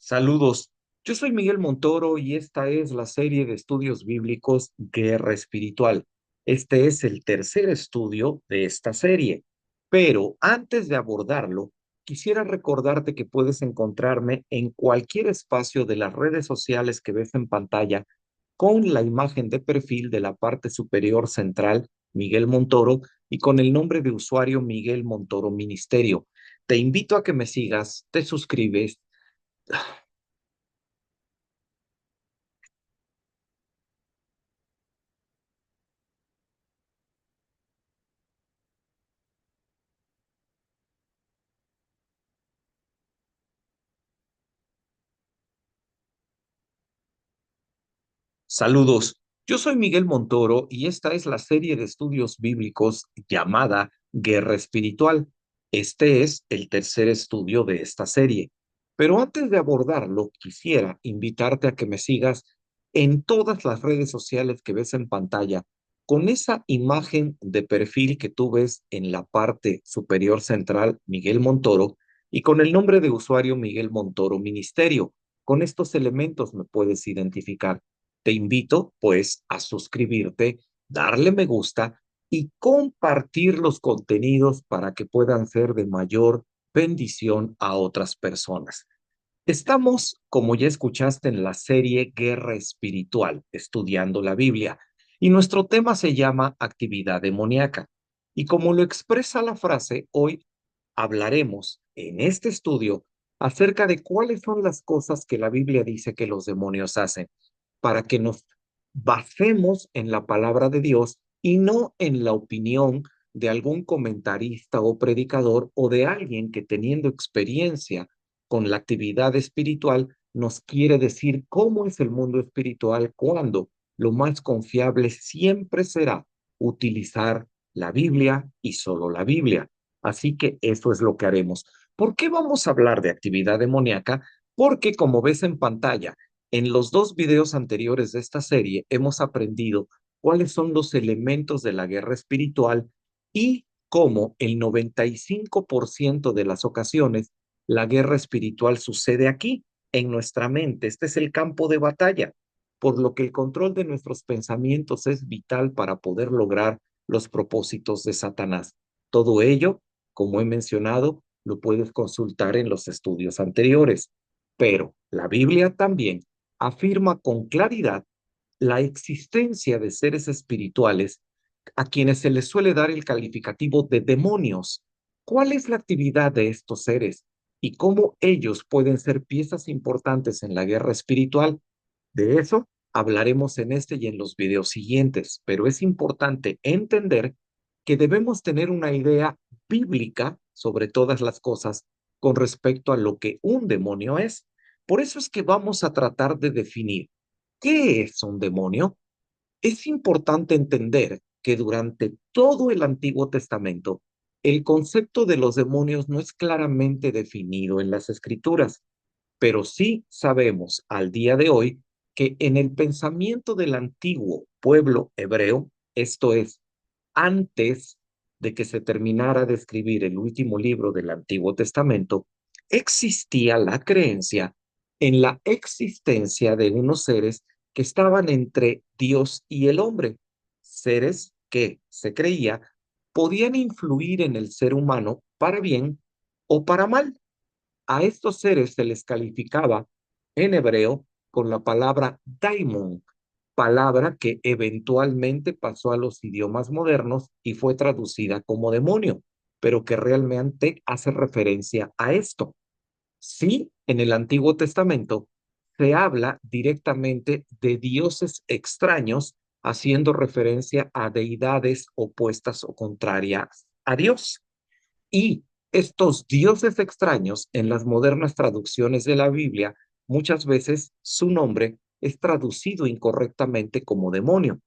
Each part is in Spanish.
Saludos, yo soy Miguel Montoro y esta es la serie de estudios bíblicos Guerra Espiritual. Este es el tercer estudio de esta serie, pero antes de abordarlo, quisiera recordarte que puedes encontrarme en cualquier espacio de las redes sociales que ves en pantalla con la imagen de perfil de la parte superior central, Miguel Montoro, y con el nombre de usuario Miguel Montoro Ministerio. Te invito a que me sigas, te suscribes. Saludos, yo soy Miguel Montoro y esta es la serie de estudios bíblicos llamada Guerra Espiritual. Este es el tercer estudio de esta serie. Pero antes de abordarlo, quisiera invitarte a que me sigas en todas las redes sociales que ves en pantalla, con esa imagen de perfil que tú ves en la parte superior central, Miguel Montoro, y con el nombre de usuario Miguel Montoro Ministerio. Con estos elementos me puedes identificar. Te invito, pues, a suscribirte, darle me gusta y compartir los contenidos para que puedan ser de mayor bendición a otras personas. Estamos, como ya escuchaste, en la serie Guerra Espiritual, estudiando la Biblia, y nuestro tema se llama actividad demoníaca. Y como lo expresa la frase, hoy hablaremos en este estudio acerca de cuáles son las cosas que la Biblia dice que los demonios hacen, para que nos basemos en la palabra de Dios y no en la opinión de algún comentarista o predicador o de alguien que teniendo experiencia con la actividad espiritual nos quiere decir cómo es el mundo espiritual cuando lo más confiable siempre será utilizar la Biblia y solo la Biblia. Así que eso es lo que haremos. ¿Por qué vamos a hablar de actividad demoníaca? Porque como ves en pantalla, en los dos videos anteriores de esta serie hemos aprendido cuáles son los elementos de la guerra espiritual y cómo el 95% de las ocasiones la guerra espiritual sucede aquí, en nuestra mente. Este es el campo de batalla, por lo que el control de nuestros pensamientos es vital para poder lograr los propósitos de Satanás. Todo ello, como he mencionado, lo puedes consultar en los estudios anteriores. Pero la Biblia también afirma con claridad la existencia de seres espirituales a quienes se les suele dar el calificativo de demonios. ¿Cuál es la actividad de estos seres y cómo ellos pueden ser piezas importantes en la guerra espiritual? De eso hablaremos en este y en los videos siguientes, pero es importante entender que debemos tener una idea bíblica sobre todas las cosas con respecto a lo que un demonio es. Por eso es que vamos a tratar de definir qué es un demonio. Es importante entender que durante todo el Antiguo Testamento, el concepto de los demonios no es claramente definido en las Escrituras, pero sí sabemos al día de hoy que en el pensamiento del antiguo pueblo hebreo, esto es, antes de que se terminara de escribir el último libro del Antiguo Testamento, existía la creencia en la existencia de unos seres que estaban entre Dios y el hombre, seres que se creía podían influir en el ser humano para bien o para mal. A estos seres se les calificaba en hebreo con la palabra daimon, palabra que eventualmente pasó a los idiomas modernos y fue traducida como demonio, pero que realmente hace referencia a esto. Sí, en el Antiguo Testamento se habla directamente de dioses extraños, haciendo referencia a deidades opuestas o contrarias a Dios. Y estos dioses extraños en las modernas traducciones de la Biblia, muchas veces su nombre es traducido incorrectamente como demonio.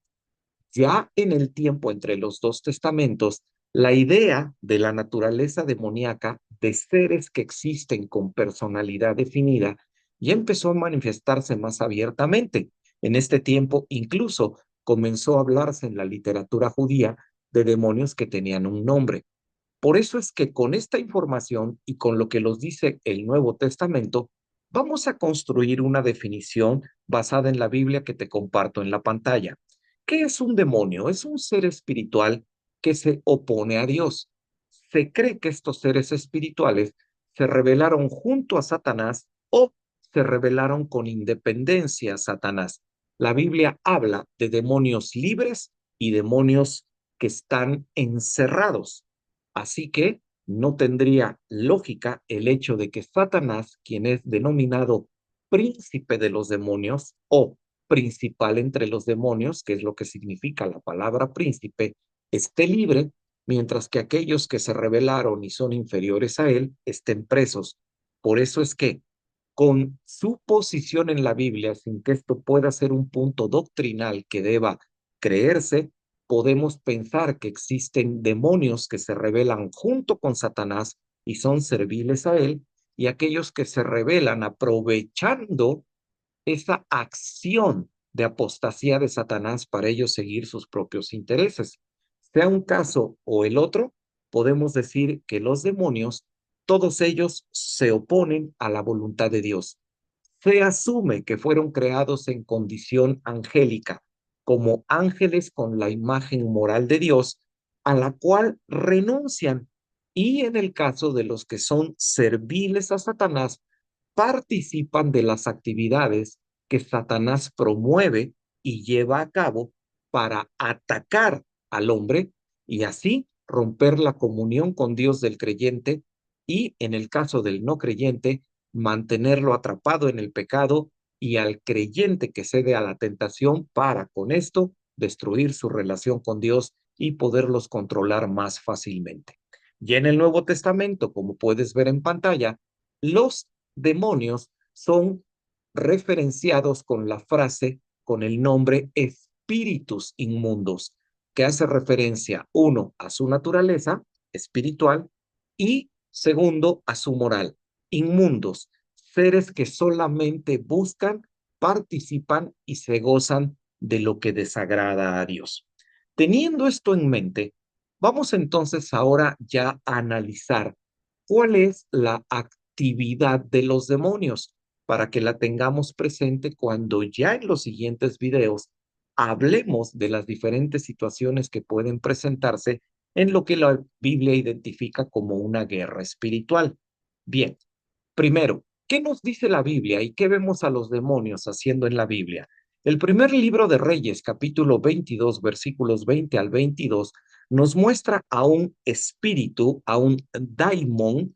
Ya en el tiempo entre los dos testamentos, la idea de la naturaleza demoníaca de seres que existen con personalidad definida ya empezó a manifestarse más abiertamente. En este tiempo incluso comenzó a hablarse en la literatura judía de demonios que tenían un nombre. Por eso es que con esta información y con lo que nos dice el Nuevo Testamento, Vamos a construir una definición basada en la Biblia que te comparto en la pantalla. ¿Qué es un demonio? Es un ser espiritual que se opone a Dios. Se cree que estos seres espirituales se rebelaron junto a Satanás o se rebelaron con independencia a Satanás. La Biblia habla de demonios libres y demonios que están encerrados. Así que no tendría lógica el hecho de que Satanás, quien es denominado príncipe de los demonios o principal entre los demonios, que es lo que significa la palabra príncipe, esté libre, mientras que aquellos que se rebelaron y son inferiores a él estén presos. Por eso es que con su posición en la Biblia, sin que esto pueda ser un punto doctrinal que deba creerse, podemos pensar que existen demonios que se rebelan junto con Satanás y son serviles a él, y aquellos que se rebelan aprovechando esa acción de apostasía de Satanás para ellos seguir sus propios intereses. Sea un caso o el otro, podemos decir que los demonios, todos ellos se oponen a la voluntad de Dios. Se asume que fueron creados en condición angélica, como ángeles con la imagen moral de Dios, a la cual renuncian. Y en el caso de los que son serviles a Satanás, participan de las actividades que Satanás promueve y lleva a cabo para atacar al hombre y así romper la comunión con Dios del creyente y, en el caso del no creyente, mantenerlo atrapado en el pecado y al creyente que cede a la tentación para, con esto, destruir su relación con Dios y poderlos controlar más fácilmente. Y en el Nuevo Testamento, como puedes ver en pantalla, los demonios son referenciados con la frase, con el nombre espíritus inmundos, que hace referencia, uno, a su naturaleza espiritual y segundo, a su moral. Inmundos, seres que solamente buscan, participan y se gozan de lo que desagrada a Dios. Teniendo esto en mente, vamos entonces ahora ya a analizar cuál es la actividad de los demonios para que la tengamos presente cuando ya en los siguientes videos hablemos de las diferentes situaciones que pueden presentarse en lo que la Biblia identifica como una guerra espiritual. Bien, primero, ¿qué nos dice la Biblia y qué vemos a los demonios haciendo en la Biblia? El primer libro de Reyes, capítulo 22, versículos 20 al 22, nos muestra a un espíritu, a un daimon,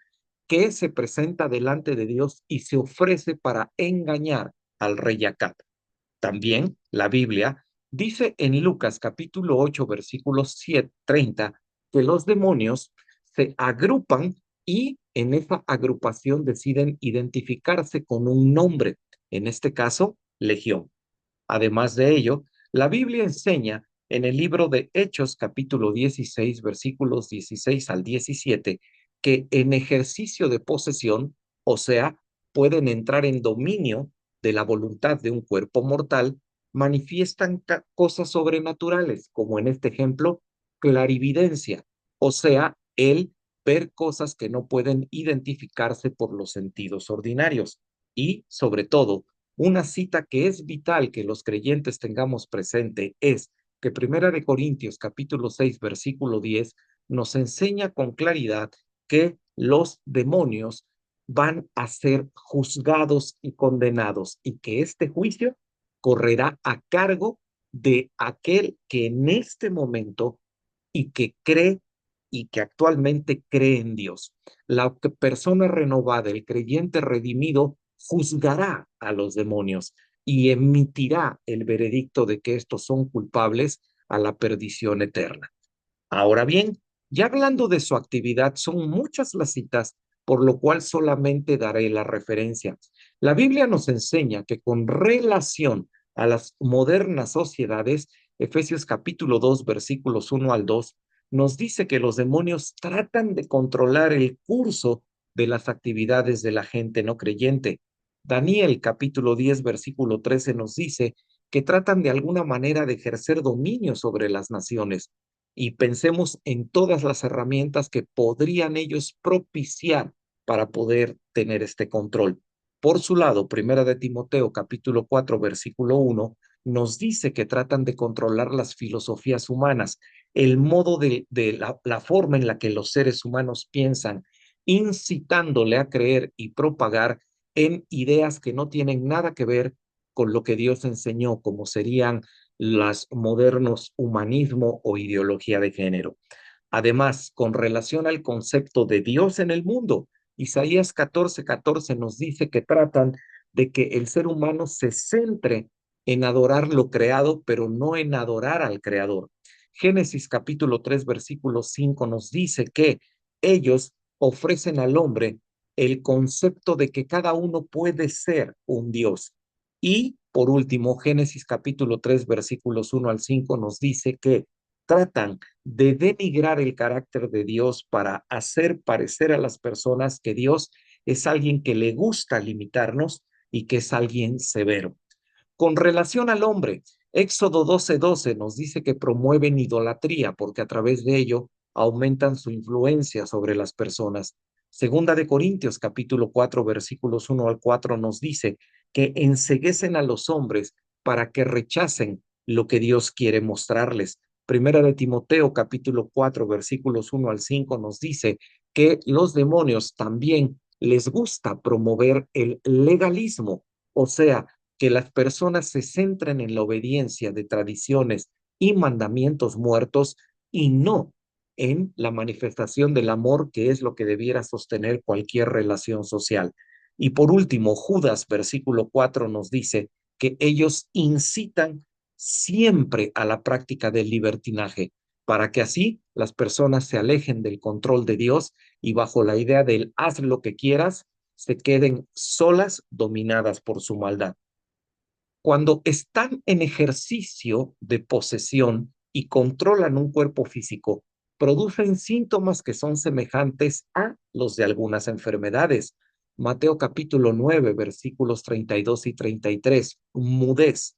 que se presenta delante de Dios y se ofrece para engañar al rey Acab. También la Biblia dice en Lucas capítulo 8, versículos 30, que los demonios se agrupan y en esa agrupación deciden identificarse con un nombre, en este caso, Legión. Además de ello, la Biblia enseña en el libro de Hechos capítulo 16, versículos 16 al 17, que en ejercicio de posesión, o sea, pueden entrar en dominio de la voluntad de un cuerpo mortal, manifiestan cosas sobrenaturales, como en este ejemplo, clarividencia, o sea, el ver cosas que no pueden identificarse por los sentidos ordinarios. Y, sobre todo, una cita que es vital que los creyentes tengamos presente es que Primera de Corintios capítulo 6 versículo 10 nos enseña con claridad que los demonios van a ser juzgados y condenados y que este juicio correrá a cargo de aquel que en este momento y que cree y que actualmente cree en Dios. La persona renovada, el creyente redimido, juzgará a los demonios y emitirá el veredicto de que estos son culpables a la perdición eterna. Ahora bien, ya hablando de su actividad, son muchas las citas, por lo cual solamente daré la referencia. La Biblia nos enseña que con relación a las modernas sociedades, Efesios capítulo 2, versículos 1 al 2, nos dice que los demonios tratan de controlar el curso de las actividades de la gente no creyente. Daniel capítulo 10, versículo 13 nos dice que tratan de alguna manera de ejercer dominio sobre las naciones y pensemos en todas las herramientas que podrían ellos propiciar para poder tener este control. Por su lado, Primera de Timoteo, capítulo 4, versículo 1, nos dice que tratan de controlar las filosofías humanas, el modo la forma en la que los seres humanos piensan, incitándole a creer y propagar en ideas que no tienen nada que ver con lo que Dios enseñó, como serían los modernos humanismo o ideología de género. Además, con relación al concepto de Dios en el mundo, Isaías 14:14 nos dice que tratan de que el ser humano se centre en adorar lo creado, pero no en adorar al creador. Génesis capítulo 3, versículo 5 nos dice que ellos ofrecen al hombre el concepto de que cada uno puede ser un Dios. Y por último, Génesis capítulo 3, versículos 1 al 5 nos dice que tratan de denigrar el carácter de Dios para hacer parecer a las personas que Dios es alguien que le gusta limitarnos y que es alguien severo. Con relación al hombre, Éxodo 12:12 nos dice que promueven idolatría porque a través de ello aumentan su influencia sobre las personas. Segunda de Corintios capítulo 4 versículos 1 al 4 nos dice que enceguecen a los hombres para que rechacen lo que Dios quiere mostrarles. Primera de Timoteo capítulo 4 versículos 1 al 5 nos dice que los demonios también les gusta promover el legalismo, o sea, que las personas se centren en la obediencia de tradiciones y mandamientos muertos y no en la manifestación del amor, que es lo que debiera sostener cualquier relación social. Y por último, Judas, versículo 4, nos dice que ellos incitan siempre a la práctica del libertinaje, para que así las personas se alejen del control de Dios y bajo la idea del haz lo que quieras, se queden solas, dominadas por su maldad. Cuando están en ejercicio de posesión y controlan un cuerpo físico, producen síntomas que son semejantes a los de algunas enfermedades. Mateo capítulo 9, versículos 32 y 33, mudez.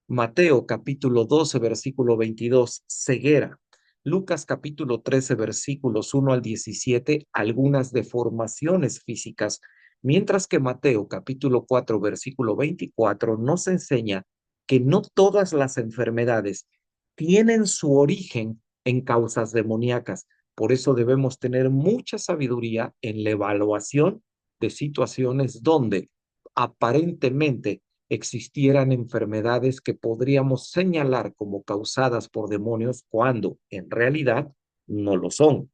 Mateo capítulo 12, versículo 22, ceguera. Lucas capítulo 13, versículos 1 al 17, algunas deformaciones físicas, mientras que Mateo capítulo 4, versículo 24 nos enseña que no todas las enfermedades tienen su origen en causas demoníacas. Por eso debemos tener mucha sabiduría en la evaluación de situaciones donde aparentemente existieran enfermedades que podríamos señalar como causadas por demonios cuando en realidad no lo son.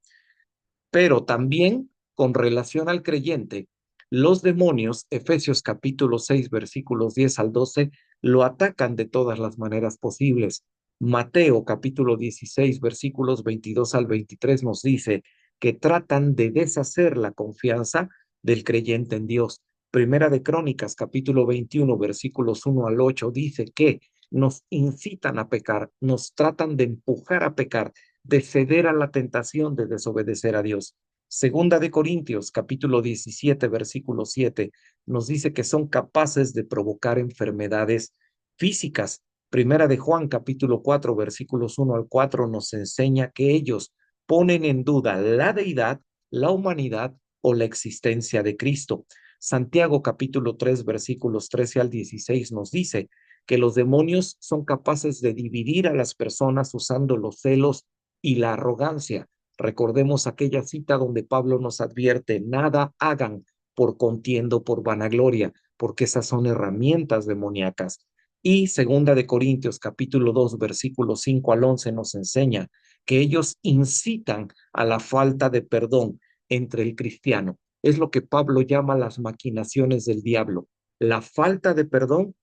Pero también con relación al creyente, los demonios, Efesios capítulo 6, versículos 10 al 12, lo atacan de todas las maneras posibles. Mateo capítulo 16, versículos 22 al 23 nos dice que tratan de deshacer la confianza del creyente en Dios. Primera de Crónicas capítulo 21, versículos 1 al 8 dice que nos incitan a pecar, nos tratan de empujar a pecar, de ceder a la tentación de desobedecer a Dios. Segunda de Corintios, capítulo 17, versículo 7, nos dice que son capaces de provocar enfermedades físicas. Primera de Juan, capítulo 4, versículos 1 al 4, nos enseña que ellos ponen en duda la deidad, la humanidad o la existencia de Cristo. Santiago, capítulo 3, versículos 13 al 16, nos dice que los demonios son capaces de dividir a las personas usando los celos y la arrogancia. Recordemos aquella cita donde Pablo nos advierte, nada hagan por contienda, por vanagloria, porque esas son herramientas demoníacas. Y segunda de Corintios capítulo 2 versículos 5 al 11 nos enseña que ellos incitan a la falta de perdón entre el cristiano. Es lo que Pablo llama las maquinaciones del diablo. La falta de perdón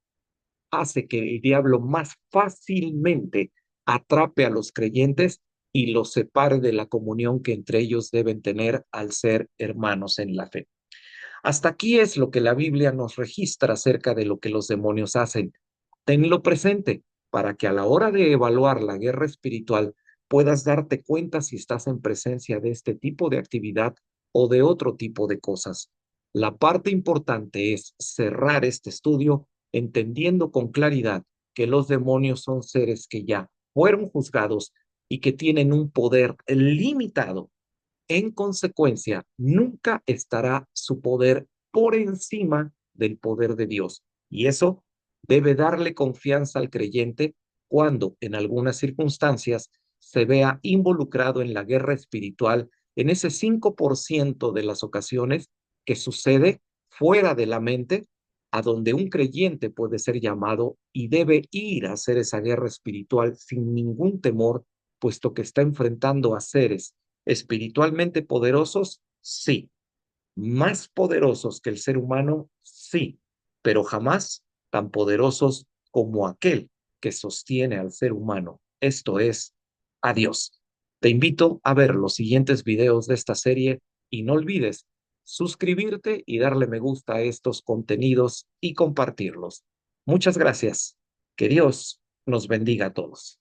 hace que el diablo más fácilmente atrape a los creyentes y los separe de la comunión que entre ellos deben tener al ser hermanos en la fe. Hasta aquí es lo que la Biblia nos registra acerca de lo que los demonios hacen. Tenlo presente para que a la hora de evaluar la guerra espiritual puedas darte cuenta si estás en presencia de este tipo de actividad o de otro tipo de cosas. La parte importante es cerrar este estudio entendiendo con claridad que los demonios son seres que ya fueron juzgados y que tienen un poder limitado. En consecuencia, nunca estará su poder por encima del poder de Dios. Y eso debe darle confianza al creyente cuando en algunas circunstancias se vea involucrado en la guerra espiritual en ese 5% de las ocasiones que sucede fuera de la mente, a donde un creyente puede ser llamado y debe ir a hacer esa guerra espiritual sin ningún temor, puesto que está enfrentando a seres espiritualmente poderosos, sí, más poderosos que el ser humano, sí, pero jamás tan poderosos como aquel que sostiene al ser humano, esto es, a Dios. Te invito a ver los siguientes videos de esta serie y no olvides suscribirte y darle me gusta a estos contenidos y compartirlos. Muchas gracias. Que Dios nos bendiga a todos.